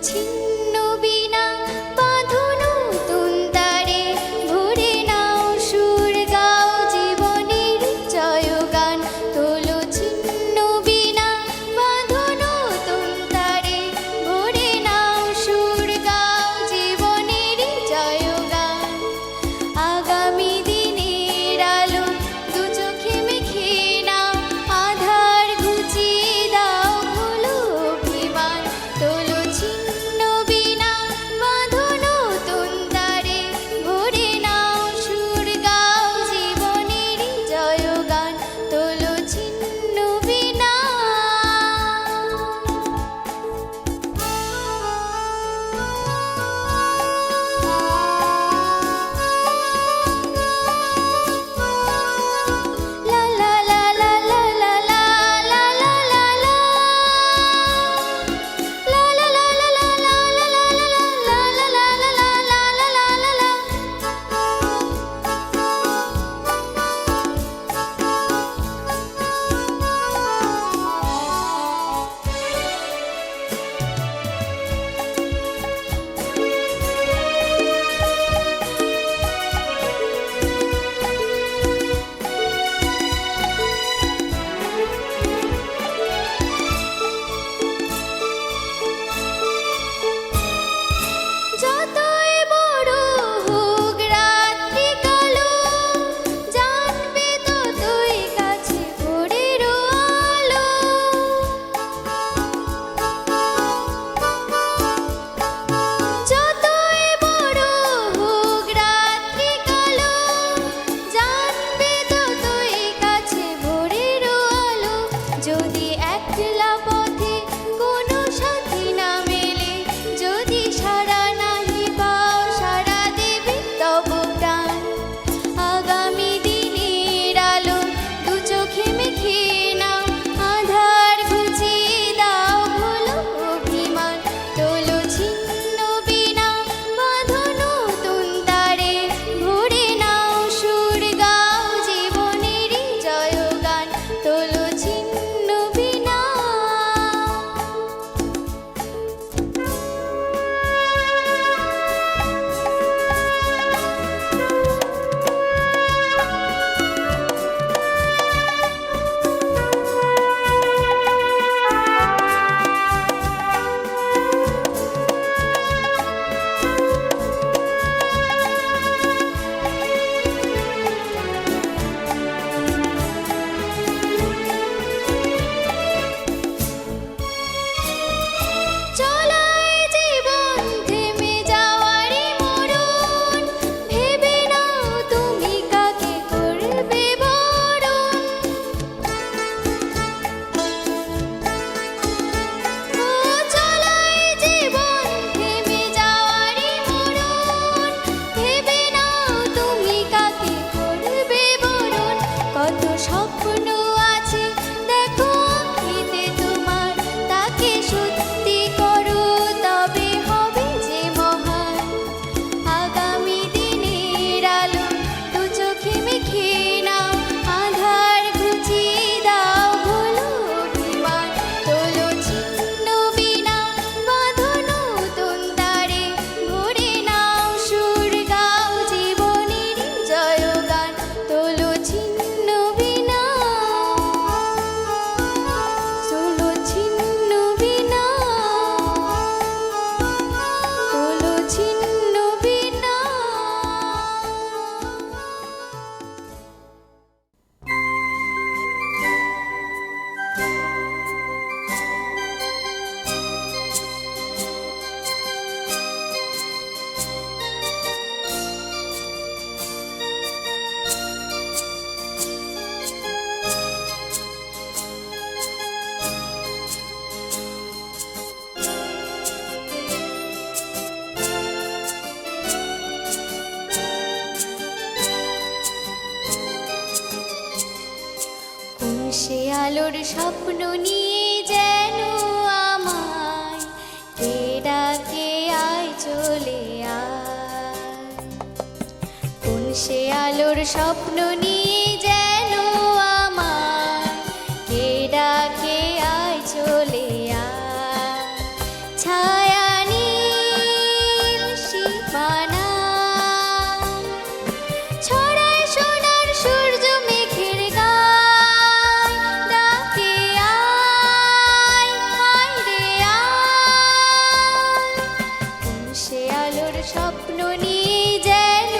ছিন্ন বীণা বাঁধো নতুন তারে, ভরে নাও সুর গাও জীবনের জয়গান। তোলো ছিন্ন বীণা বাঁধো নতুন তারে, ভরে নাও সুর গাও জীবনের জয়গান। আগামী দিনের আলো দু চোখে মেখে নাও, আধার ঘুচিয়ে দাও ভুলো অভিমান। তোলো ছিন্ন বীণা বাঁধো নতুন তারে, ভরে নাও সুর গাও জীবনের জয়গান। তোলো ছিন্ন বীণা। লা লা লা লা লা লা লা লা লা লা লা। La la la la la la la la la la la la la la la la la. যতই বড় হোক রাত্রি কালো, জানবে ততই কাছে ভোরের আলো। যতই বড় হোক রাত্রি কালো, জানবে ততই কাছে ভোরের আলো। যদি একলা পথে কোনো সাথী না মেলে, যদি সারা নাহি পাও সারা দেবে তব প্রাণ। আগামী দিনের আলো দু চোখে মেখে নাও, আধার ঘুচিয়ে দাও ভুলো অভিমান। তোলো ছিন্ন বীণা বাঁধো নতুন তারে, ভরে নাও সুর গাও জীবনের জয়গান। তোলো ছিন্ন বীণা। আলোর স্বপ্ন নিয়ে যেন আমায় কে ডাকে আয় চলে আয়। কোন সে আলোর স্বপ্ন নিয়ে যেন আমায় কে ডাকে আয় চলে আয়। ছায়া নীল সীমানা ছড়ায় সোনার সূর্য মেঘের গায়, ডাকে আয় আয় রে আয়। কোন সে আলোর স্বপ্ন নিয়ে যেন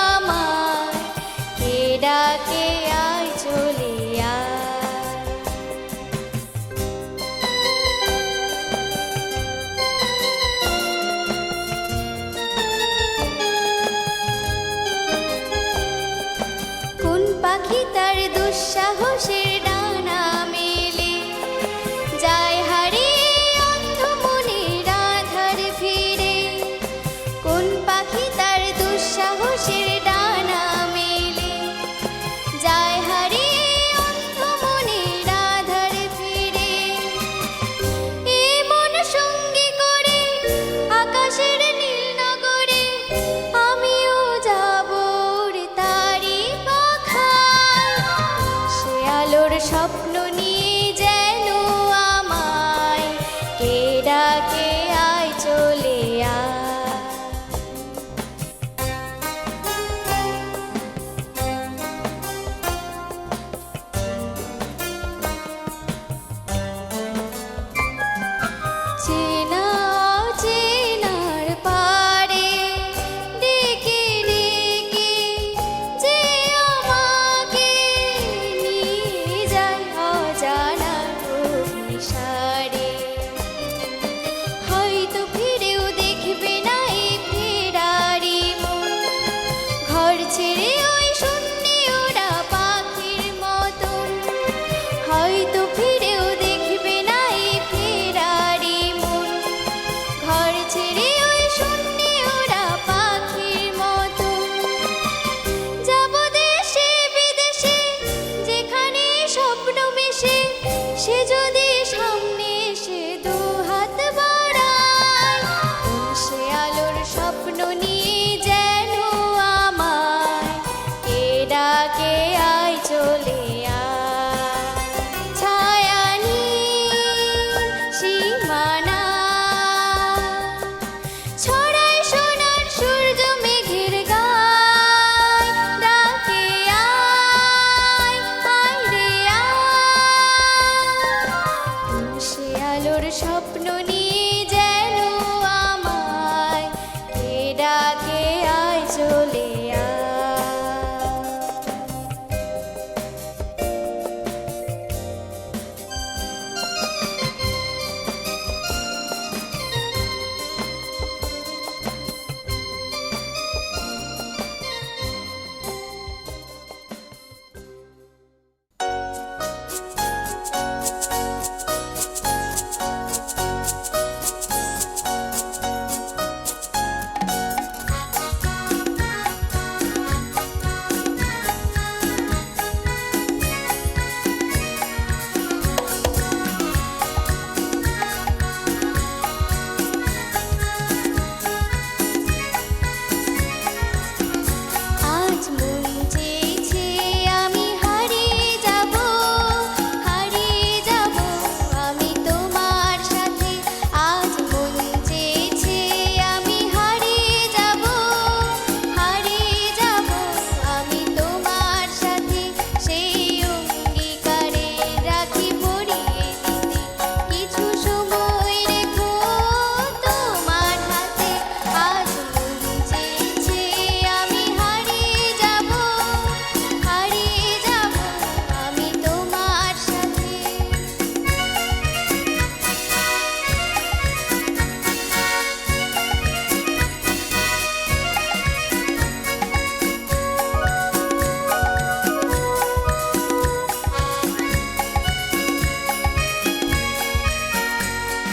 আমায় কে ডাকে আয় চলে আয়। কোন পাখি তার দুঃসাহসের ডানা মেলে যায় হারিয়ে অন্ধ মনের আধার ফিরে। কোন পাখি তার দুঃসাহসের ডানা মেলে যায় হারিয়ে অন্ধ মনের আধার ফিরে। এ মন সঙ্গী করে আকাশের নীল নগরে আমিও যাব রে তারি পাখায়। সে আলোর স্বপ্ন নিয়ে যেন আমায় কে ডাকে আয় চলে আয়। চেনা অচেনার পারে ডেকে ডেকে যে আমাকে নিয়ে যায় অজানার অভিসারে। হয়তো ফিরেও দেখবে না এই ফেরারি মন, ঘর ছেড়ে ওই শূন্যে ওরা পাখির মতন। হয়তো ফিরেও দেখবে না এই ফেরারি মন, ঘর ছেড়ে ওই শূন্যে ওরা পাখির মতন। যাব দেশে বিদেশে যেখানে স্বপ্ন মেশে, সে যদি সামনে এসে দু হাত বাড়ায়। কোন সে আলোর স্বপ্ন নিয়ে যেন আমায় কে ডাকে আয় চলে আয়। ছায়া নীল সীমানা ছড়ায় সোনার সূর্য মেঘের গায়, ডাকে আয় আয় রে আয়। কোন সে আলোর স্বপ্ন নিয়ে যেন আমায় কে ডাকে আয় চলে আয়। আজ মন চেয়েছে আমি হারিয়ে যাব আমি তোমার সাথে। আজ মন চেয়েছে আমি হারিয়ে যাব আমি তোমার সাথে। সেই অঙ্গীকারে রাখি পরিয়ে দিতে কিছু সময় রেখো তোমার হাতে। আজ মন চেয়েছে আমি হারিয়ে যাব আমি তোমার সাথে।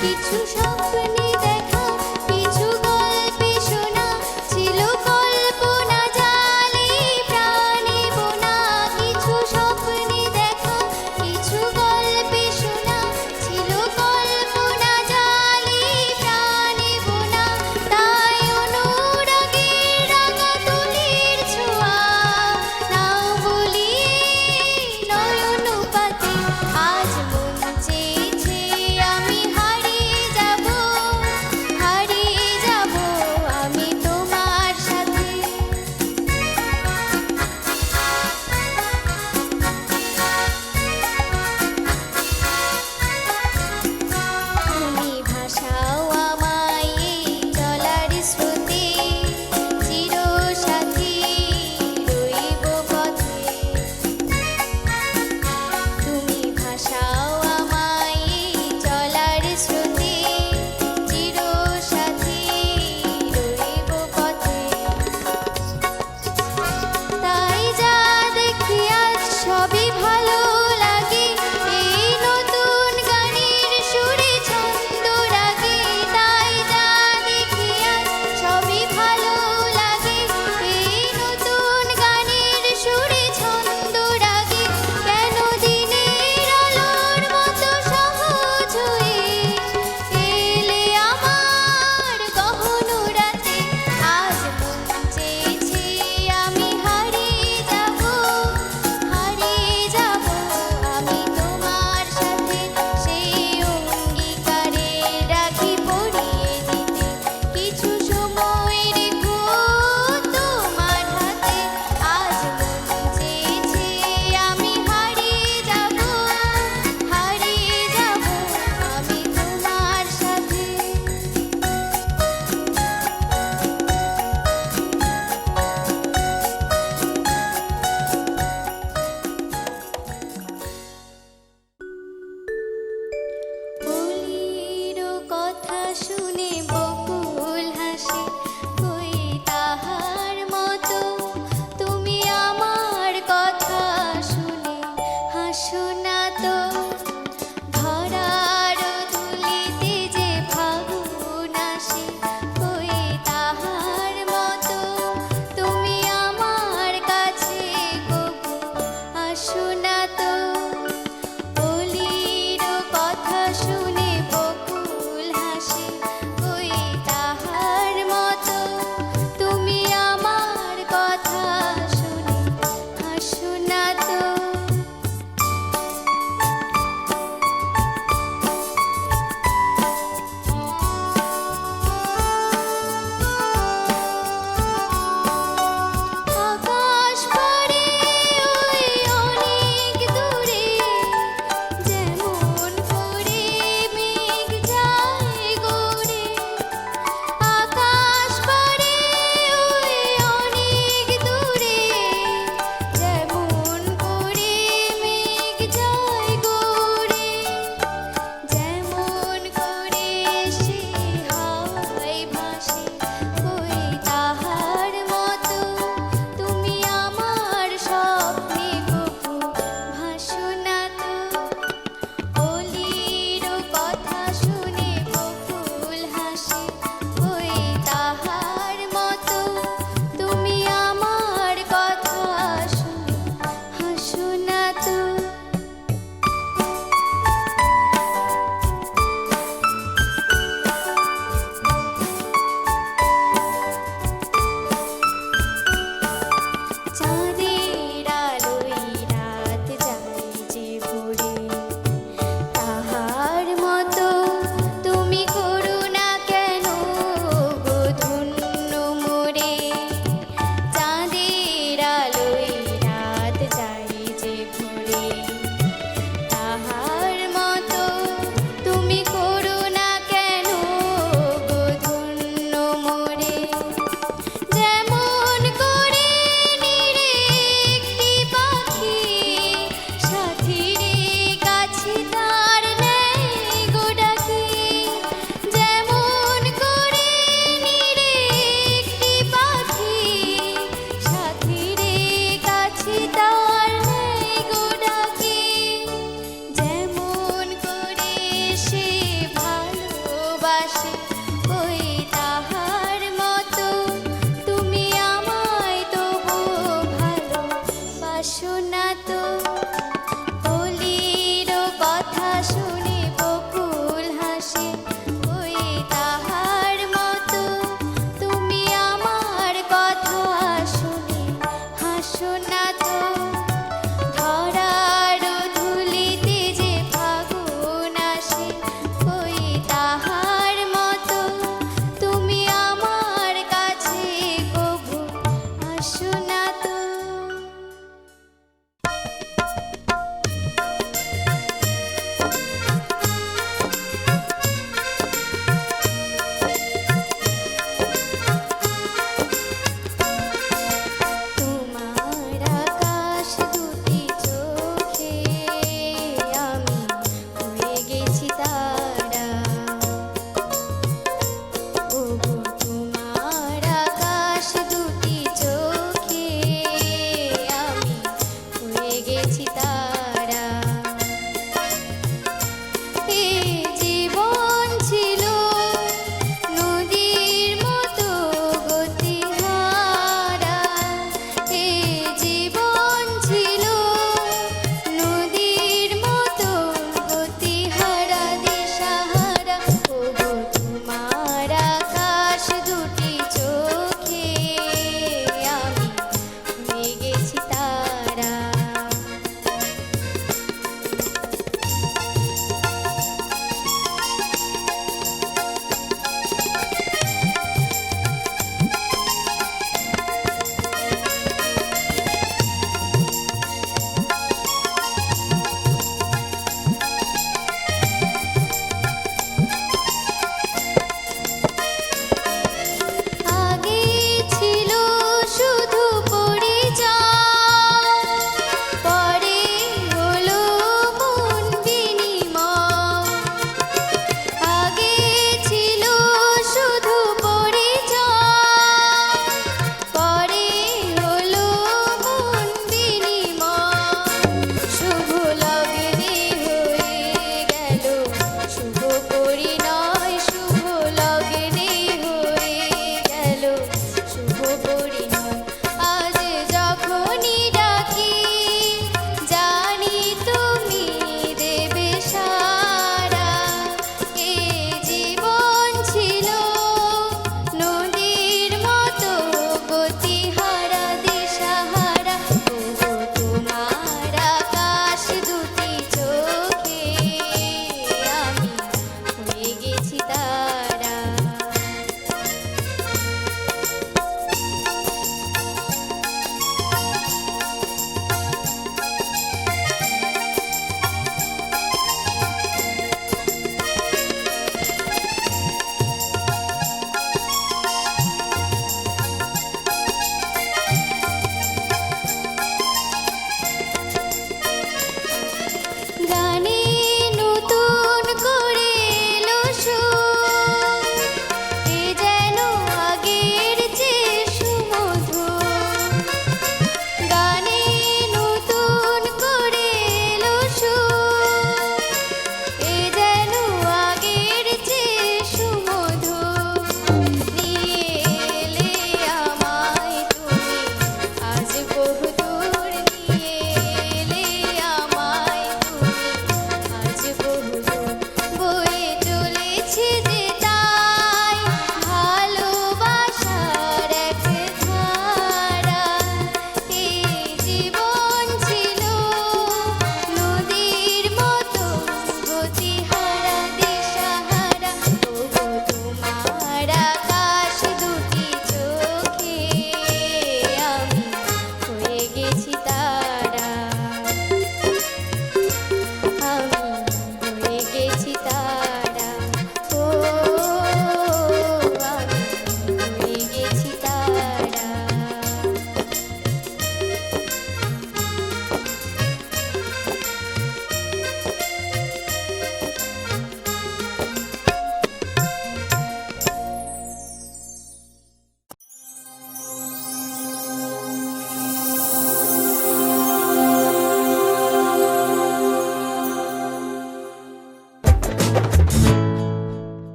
কিছু স্বপ্ন